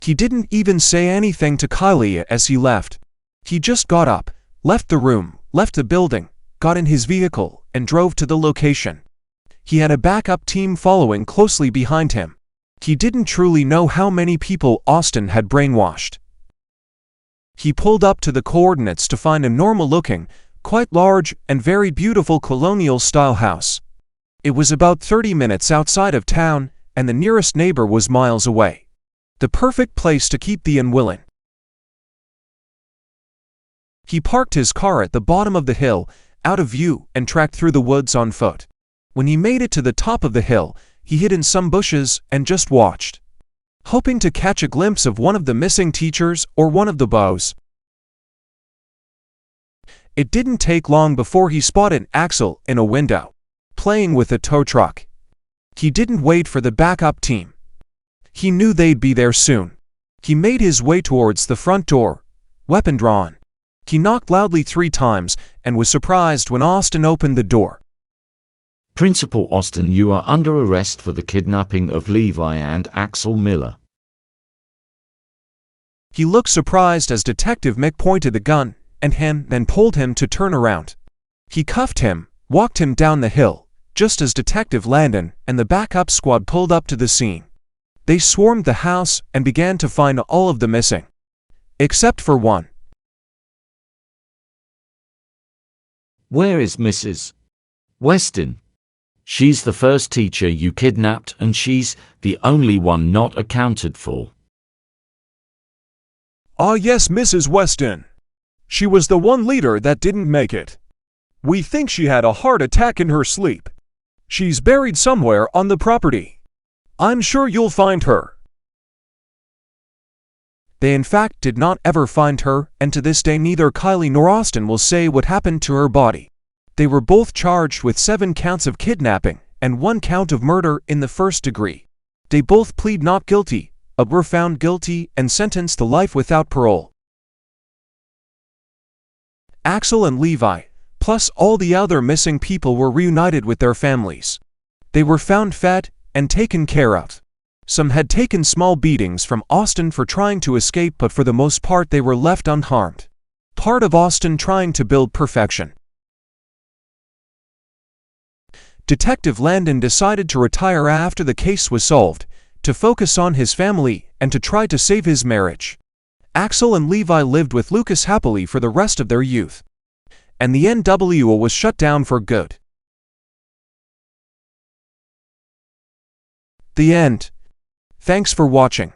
He didn't even say anything to Kylie as he left. He just got up, left the room, left the building, got in his vehicle, and drove to the location. He had a backup team following closely behind him. He didn't truly know how many people Austin had brainwashed. He pulled up to the coordinates to find a normal-looking, quite large and very beautiful colonial-style house. It was about 30 minutes outside of town, and the nearest neighbor was miles away. The perfect place to keep the unwilling. He parked his car at the bottom of the hill, out of view, and tracked through the woods on foot. When he made it to the top of the hill, he hid in some bushes and just watched, hoping to catch a glimpse of one of the missing teachers or one of the bows. It didn't take long before he spotted Axel in a window, playing with a tow truck. He didn't wait for the backup team. He knew they'd be there soon. He made his way towards the front door, weapon drawn. He knocked loudly 3 times and was surprised when Austin opened the door. Principal Austin, you are under arrest for the kidnapping of Levi and Axel Miller. He looked surprised as Detective Mick pointed the gun at him, then pulled him to turn around. He cuffed him, walked him down the hill, just as Detective Landon and the backup squad pulled up to the scene. They swarmed the house and began to find all of the missing, except for one. Where is Mrs. Weston? She's the first teacher you kidnapped, and she's the only one not accounted for. Ah yes, Mrs. Weston. She was the one leader that didn't make it. We think she had a heart attack in her sleep. She's buried somewhere on the property. I'm sure you'll find her. They in fact did not ever find her, and to this day neither Kylie nor Austin will say what happened to her body. They were both charged with 7 counts of kidnapping and 1 count of murder in the first degree. They both plead not guilty, but were found guilty and sentenced to life without parole. Axel and Levi, plus all the other missing people, were reunited with their families. They were found fed and taken care of. Some had taken small beatings from Austin for trying to escape, but for the most part they were left unharmed. Part of Austin trying to build perfection. Detective Landon decided to retire after the case was solved, to focus on his family and to try to save his marriage. Axel and Levi lived with Lucas happily for the rest of their youth, and the NWO was shut down for good. The end. Thanks for watching.